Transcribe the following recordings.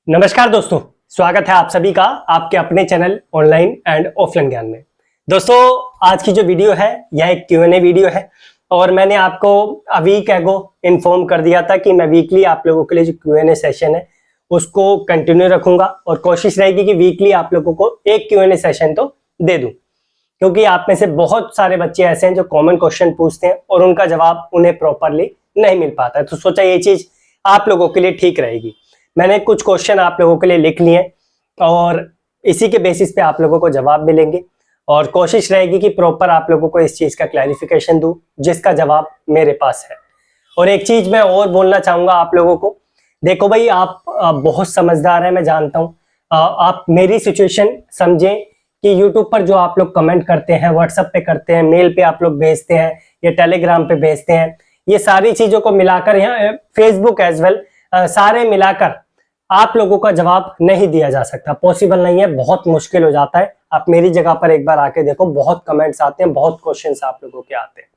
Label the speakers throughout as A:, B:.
A: नमस्कार दोस्तों, स्वागत है आप सभी का आपके अपने चैनल ऑनलाइन एंड ऑफलाइन ज्ञान में। दोस्तों, आज की जो वीडियो है यह एक Q&A वीडियो है और मैंने आपको अ वीक एगो इन्फॉर्म कर दिया था कि मैं वीकली आप लोगों के लिए जो Q&A सेशन है उसको कंटिन्यू रखूंगा और कोशिश रहेगी कि वीकली आप लोगों को एक Q&A सेशन तो दे दूं, क्योंकि आप में से बहुत सारे बच्चे ऐसे हैं जो कॉमन क्वेश्चन पूछते हैं और उनका जवाब उन्हें प्रॉपरली नहीं मिल पाता है। तो सोचा ये चीज आप लोगों के लिए ठीक रहेगी। मैंने कुछ क्वेश्चन आप लोगों के लिए लिख लिए और इसी के बेसिस पे आप लोगों को जवाब मिलेंगे और कोशिश रहेगी कि प्रॉपर आप लोगों को इस चीज का क्लैरिफिकेशन दूं जिसका जवाब मेरे पास है। और एक चीज मैं और बोलना चाहूंगा आप लोगों को, देखो भाई, आप बहुत समझदार हैं, मैं जानता हूं। आप मेरी सिचुएशन समझें कि यूट्यूब पर जो आप लोग कमेंट करते हैं, व्हाट्सएप पे करते हैं, मेल पे आप लोग भेजते हैं या टेलीग्राम पे भेजते हैं, ये सारी चीजों को मिलाकर यहाँ फेसबुक एज वेल सारे मिलाकर आप लोगों का जवाब नहीं दिया जा सकता, पॉसिबल नहीं है, बहुत मुश्किल हो जाता है। आप मेरी जगह पर एक बार आके देखो, बहुत कमेंट्स आते हैं, बहुत क्वेश्चंस आप लोगों के आते हैं।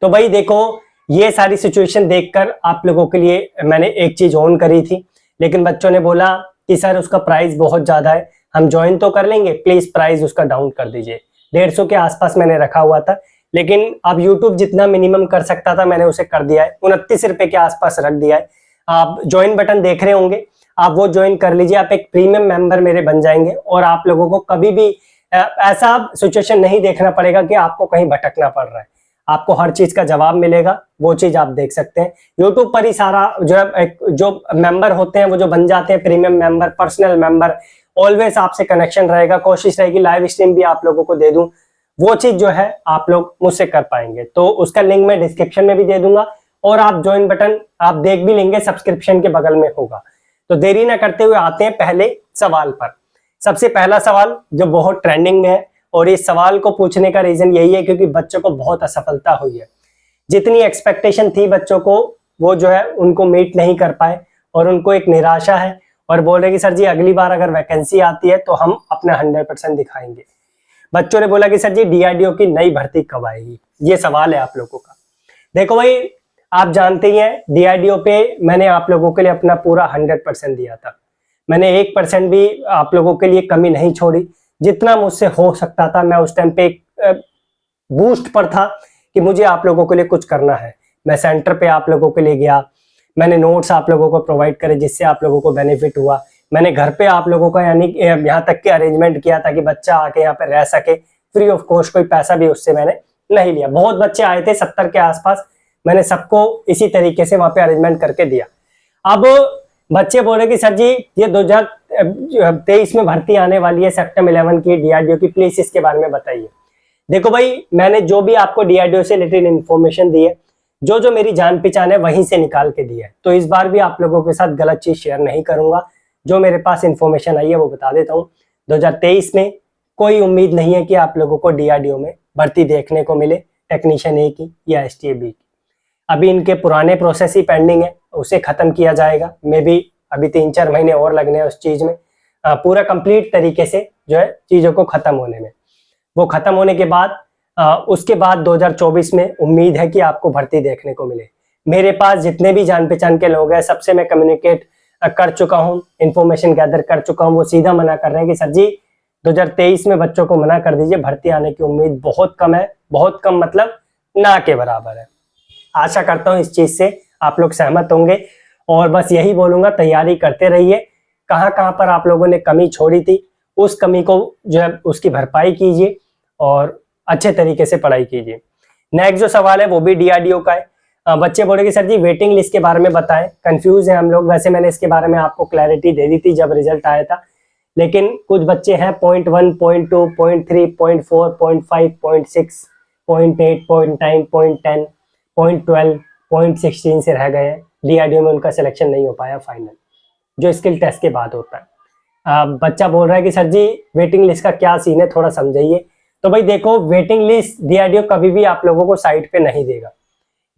A: तो भाई देखो, ये सारी सिचुएशन देखकर आप लोगों के लिए मैंने एक चीज ऑन करी थी, लेकिन बच्चों ने बोला कि सर उसका प्राइस बहुत ज्यादा है, हम ज्वाइन तो कर लेंगे, प्लीज प्राइस उसका डाउन कर दीजिए। 150 के आसपास मैंने रखा हुआ था, लेकिन अब यूट्यूब जितना मिनिमम कर सकता था मैंने उसे कर दिया है, 29 रुपए के आसपास रख दिया है। आप ज्वाइन बटन देख रहे होंगे, आप वो ज्वाइन कर लीजिए, आप एक प्रीमियम मेंबर मेरे बन जाएंगे और आप लोगों को कभी भी ऐसा सिचुएशन नहीं देखना पड़ेगा कि आपको कहीं भटकना पड़ रहा है। आपको हर चीज का जवाब मिलेगा, वो चीज आप देख सकते हैं यूट्यूब पर ही। सारा जो मेंबर होते हैं वो जो बन जाते हैं premium member, personal member, always आपसे कनेक्शन रहेगा। कोशिश रहेगी लाइव स्ट्रीम भी आप लोगों को दे दूं, वो चीज जो है आप लोग मुझसे कर पाएंगे। तो उसका लिंक मैं डिस्क्रिप्शन में भी दे दूंगा और आप ज्वाइन बटन आप देख भी लेंगे, सब्सक्रिप्शन के बगल में होगा। तो देरी ना करते हुए आते हैं पहले सवाल पर। सबसे पहला सवाल जो बहुत ट्रेंडिंग में है, और इस सवाल को पूछने का रीजन यही है क्योंकि बच्चों को बहुत असफलता हुई है। जितनी एक्सपेक्टेशन थी बच्चों को, वो जो है उनको मीट नहीं कर पाए और उनको एक निराशा है और बोल रहे कि सर जी अगली बार अगर वैकेंसी आती है तो हम अपना 100% दिखाएंगे। बच्चों ने बोला कि सर जी DRDO की नई भर्ती कब आएगी, ये सवाल है आप लोगों का। देखो भाई, आप जानते ही हैं DRDO पे मैंने आप लोगों के लिए अपना पूरा 100% दिया था। मैंने 1% भी आप लोगों के लिए कमी नहीं छोड़ी। जितना मुझसे हो सकता था मैं उस टाइम पे एक बूस्ट पर था कि मुझे आप लोगों के लिए कुछ करना है। मैं सेंटर पे आप लोगों के लिए गया, मैंने नोट्स आप लोगों को प्रोवाइड करे जिससे आप लोगों को बेनिफिट हुआ। मैंने घर पे आप लोगों का यानी यहाँ तक के अरेंजमेंट किया था कि बच्चा आके यहाँ पे रह सके फ्री ऑफ कॉस्ट, कोई पैसा भी उससे मैंने नहीं लिया। बहुत बच्चे आए थे 70 के आसपास, मैंने सबको इसी तरीके से वहां पे अरेंजमेंट करके दिया। अब बच्चे बोले कि सर जी ये 2023 में भर्ती आने वाली है सेक्टर 11 की DRDO की, प्लीज इसके बारे में बताइए। देखो भाई, मैंने जो भी आपको DRDO से रिलेटेड इन्फॉर्मेशन दी है, जो जो मेरी जान पहचान है वहीं से निकाल के दी है। तो इस बार भी आप लोगों के साथ गलत चीज शेयर नहीं करूंगा, जो मेरे पास इंफॉर्मेशन आई है वो बता देता हूँ। 2023 में कोई उम्मीद नहीं है कि आप लोगों को DRDO में भर्ती देखने को मिले, टेक्नीशियन A की या STA B की। अभी इनके पुराने प्रोसेस ही पेंडिंग है, उसे खत्म किया जाएगा। मे बी अभी 3-4 महीने और लगने हैं उस चीज में, पूरा कंप्लीट तरीके से जो है चीजों को खत्म होने में। वो खत्म होने के बाद उसके बाद 2024 में उम्मीद है कि आपको भर्ती देखने को मिले। मेरे पास जितने भी जान पहचान के लोग हैं सबसे मैं कम्युनिकेट कर चुका हूँ, इंफॉर्मेशन गैदर कर चुका हूँ। वो सीधा मना कर रहे हैं कि सर जी 2023 में बच्चों को मना कर दीजिए, भर्ती आने की उम्मीद बहुत कम है। बहुत कम मतलब ना के बराबर है। आशा करता हूं इस चीज से आप लोग सहमत होंगे और बस यही बोलूंगा, तैयारी करते रहिए। कहां कहां पर आप लोगों ने कमी छोड़ी थी उस कमी को जो है उसकी भरपाई कीजिए और अच्छे तरीके से पढ़ाई कीजिए। नेक्स्ट जो सवाल है वो भी DRDO का है। बच्चे बोले कि सर जी वेटिंग लिस्ट के बारे में बताएं, कंफ्यूज है हम लोग। वैसे मैंने इसके बारे में आपको क्लैरिटी दे दी थी जब रिजल्ट आया था, लेकिन कुछ बच्चे हैं 0.1, 0.2, 0.3, 0.4, 0.5, 0.6, 0.8, 0.9, 0.10, 0.12, 0.16 से रह गए हैं। DRDO में उनका सिलेक्शन नहीं हो पाया फाइनल, जो स्किल टेस्ट के बाद होता है। बच्चा बोल रहा है कि सर जी वेटिंग लिस्ट का क्या सीन है, थोड़ा समझाइए। तो भाई देखो, वेटिंग लिस्ट DRDO कभी भी आप लोगों को साइट पे नहीं देगा।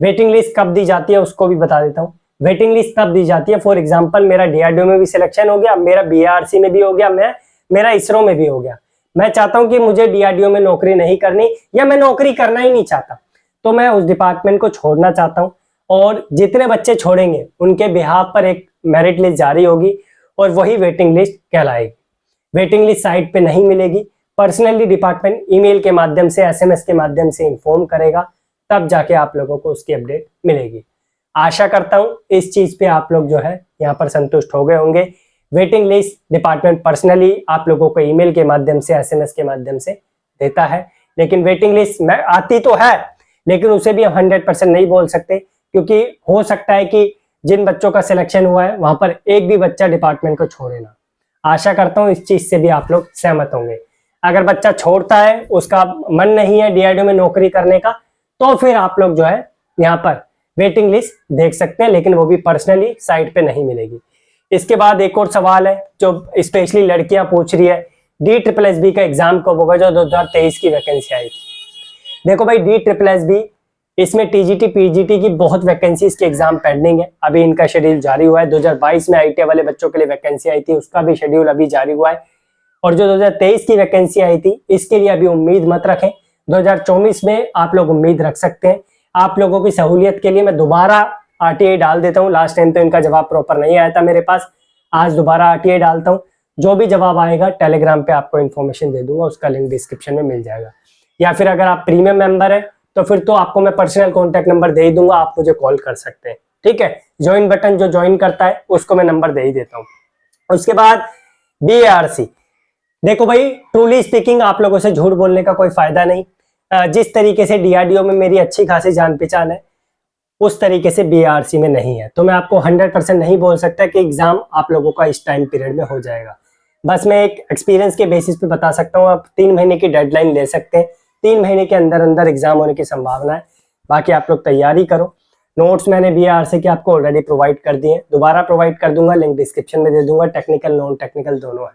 A: वेटिंग लिस्ट कब दी जाती है उसको भी बता देता हूँ। वेटिंग लिस्ट तब दी जाती है, फॉर एग्जाम्पल मेरा DRDO में भी सिलेक्शन हो गया, मेरा BRC में भी हो गया, मेरा ISRO में भी हो गया। मैं चाहता हूँ कि मुझे DRDO में नौकरी नहीं करनी या मैं नौकरी करना ही नहीं चाहता, तो मैं उस डिपार्टमेंट को छोड़ना चाहता हूं। और जितने बच्चे छोड़ेंगे उनके बिहाफ पर एक मेरिट लिस्ट जारी होगी और वही वेटिंग लिस्ट कहलाएगी। वेटिंग लिस्ट साइट पे नहीं मिलेगी, पर्सनली डिपार्टमेंट ईमेल के माध्यम से, एसएमएस के माध्यम से इन्फॉर्म करेगा, तब जाके आप लोगों को उसकी अपडेट मिलेगी। आशा करता हूं इस चीज पे आप लोग जो है यहाँ पर संतुष्ट हो गए होंगे। वेटिंग लिस्ट डिपार्टमेंट पर्सनली आप लोगों को ईमेल के माध्यम से, एसएमएस के माध्यम से देता है, लेकिन वेटिंग लिस्ट में आती तो है, लेकिन उसे भी हम 100% नहीं बोल सकते, क्योंकि हो सकता है कि जिन बच्चों का सिलेक्शन हुआ है वहां पर एक भी बच्चा डिपार्टमेंट को छोड़े ना। आशा करता हूँ इस चीज से भी आप लोग सहमत होंगे। अगर बच्चा छोड़ता है, उसका मन नहीं है डीआरडीओ में नौकरी करने का, तो फिर आप लोग जो है यहाँ पर वेटिंग लिस्ट देख सकते हैं, लेकिन वो भी पर्सनली साइट पे नहीं मिलेगी। इसके बाद एक और सवाल है जो स्पेशली लड़कियां पूछ रही है, DSSB का एग्जाम कब होगा जो 2023 की वैकेंसी आई थी। देखो भाई, DSSB इसमें टीजीटी पीजीटी की बहुत वैकेंसीज के एग्जाम पेंडिंग है, अभी इनका शेड्यूल जारी हुआ है। 2022 में आईटीआई वाले बच्चों के लिए वैकेंसी आई थी, उसका भी शेड्यूल अभी जारी हुआ है। और जो 2023 की वैकेंसी आई थी, इसके लिए अभी उम्मीद मत रखें, 2024 में आप लोग उम्मीद रख सकते हैं। आप लोगों की सहूलियत के लिए मैं दोबारा आरटीआई डाल देता हूँ। लास्ट टाइम तो इनका जवाब प्रॉपर नहीं आया था मेरे पास, आज दोबारा आरटीआई डालता हूँ। जो भी जवाब आएगा टेलीग्राम पे आपको इन्फॉर्मेशन दे दूंगा, उसका लिंक डिस्क्रिप्शन में मिल जाएगा। या फिर अगर आप प्रीमियम मेंबर है तो फिर तो आपको मैं पर्सनल कॉन्टैक्ट नंबर दे ही दूंगा, आप मुझे कॉल कर सकते हैं, ठीक है। ज्वाइन बटन जो ज्वाइन करता है उसको मैं नंबर दे ही देता हूँ। उसके बाद BARC, देखो भाई ट्रूली स्पीकिंग आप लोगों से झूठ बोलने का कोई फायदा नहीं। जिस तरीके से डीआरडीओ में मेरी अच्छी खासी जान पहचान है, उस तरीके से BARC में नहीं है। तो मैं आपको 100% नहीं बोल सकता कि एग्जाम आप लोगों का इस टाइम पीरियड में हो जाएगा। बस मैं एक एक्सपीरियंस के बेसिस पे बता सकता हूँ, आप 3 महीने की डेडलाइन ले सकते हैं, 3 महीने के अंदर अंदर एग्जाम होने की संभावना है। बाकी आप लोग तैयारी करो। नोट्स मैंने BARC के आपको ऑलरेडी प्रोवाइड कर दिए, दोबारा प्रोवाइड कर दूंगा, लिंक डिस्क्रिप्शन में दे दूंगा। टेक्निकल नॉन टेक्निकल दोनों है,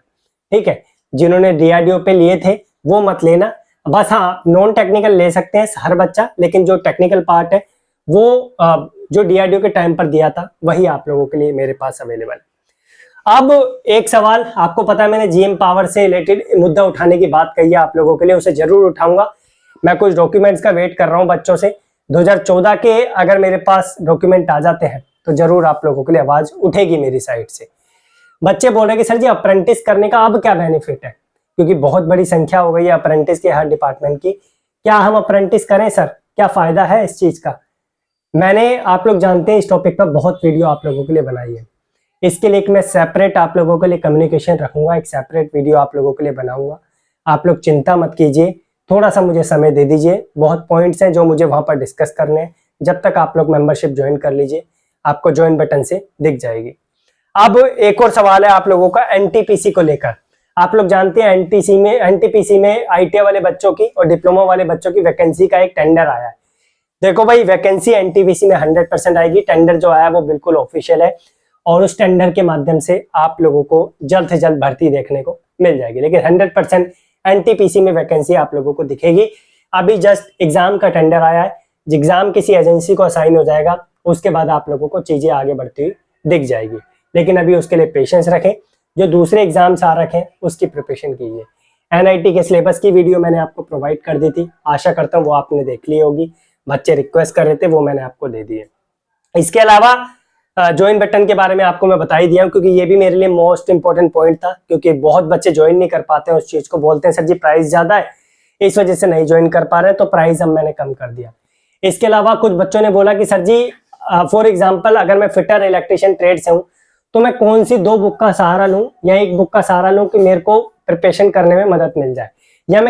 A: ठीक है। जिन्होंने डीआरडीओ पे लिए थे वो मत लेना, बस हाँ नॉन टेक्निकल ले सकते हैं हर बच्चा, लेकिन जो टेक्निकल पार्ट है वो जो डीआरडीओ के टाइम पर दिया था वही आप लोगों के लिए मेरे पास अवेलेबल है। अब एक सवाल, आपको पता है मैंने जीएम पावर से रिलेटेड मुद्दा उठाने की बात कही है आप लोगों के लिए, उसे जरूर उठाऊंगा। मैं कुछ डॉक्यूमेंट्स का वेट कर रहा हूँ बच्चों से, 2014 के अगर मेरे पास डॉक्यूमेंट आ जाते हैं तो जरूर आप लोगों के लिए आवाज उठेगी मेरी साइड से। बच्चे बोल रहे हैं कि सर जी अप्रेंटिस करने का अब क्या बेनिफिट है, क्योंकि बहुत बड़ी संख्या हो गई है अप्रेंटिस की हर डिपार्टमेंट की। क्या हम अप्रेंटिस करें सर, क्या फायदा है इस चीज का? मैंने, आप लोग जानते हैं, इस टॉपिक पर बहुत वीडियो आप लोगों के लिए बनाई है। इसके लिए मैं सेपरेट आप लोगों के लिए कम्युनिकेशन रखूंगा, एक सेपरेट वीडियो आप लोगों के लिए बनाऊंगा। आप लोग चिंता मत कीजिए, थोड़ा सा मुझे समय दे दीजिए, बहुत पॉइंट्स हैं जो मुझे वहां पर डिस्कस करने हैं। जब तक आप लोग मेंबरशिप ज्वाइन कर लीजिए, आपको ज्वाइन बटन से दिख जाएगी। अब एक और सवाल है आप लोगों का एनटीपीसी को लेकर। आप लोग जानते हैं एनटीपीसी में आईटीआई वाले बच्चों की और डिप्लोमा वाले बच्चों की वैकेंसी का एक टेंडर आया है। देखो भाई, वैकेंसी एनटीपीसी में 100% आएगी, टेंडर जो आया वो बिल्कुल ऑफिशियल है, और उस टेंडर के माध्यम से आप लोगों को जल्द से जल्द भर्ती देखने को मिल जाएगी। लेकिन 100% एनटीपीसी में वैकेंसी आप लोगों को दिखेगी। अभी जस्ट एग्जाम का टेंडर आया है, एग्जाम किसी एजेंसी को असाइन हो जाएगा, उसके बाद आप लोगों को चीजें आगे बढ़ती हुई दिख जाएगी। लेकिन अभी उसके लिए पेशेंस रखें, जो दूसरे एग्जाम्स आ रखे हैं उसकी प्रिपरेशन कीजिए। एनआईटी के सिलेबस की वीडियो मैंने आपको प्रोवाइड कर दी थी, आशा करता हूँ वो आपने देख ली होगी। बच्चे रिक्वेस्ट कर रहे थे, वो मैंने आपको दे दी है। इसके अलावा ज्वाइन बटन के बारे में आपको मैं बता ही दिया हूँ, क्योंकि ये भी मेरे लिए मोस्ट इंपॉर्टेंट पॉइंट था, क्योंकि बहुत बच्चे ज्वाइन नहीं कर पाते हैं उस चीज को, बोलते हैं सर जी प्राइस ज्यादा है, इस वजह से नहीं ज्वाइन कर पा रहे हैं, तो प्राइस अब मैंने कम कर दिया। इसके अलावा कुछ बच्चों ने बोला कि सर जी फॉर एग्जाम्पल अगर मैं फिटर इलेक्ट्रिशियन ट्रेड से हूँ तो मैं कौन सी 2 बुक का सहारा लूं या 1 बुक का सहारा लूं कि मेरे को प्रिपरेशन करने में मदद मिल जाए, या मैं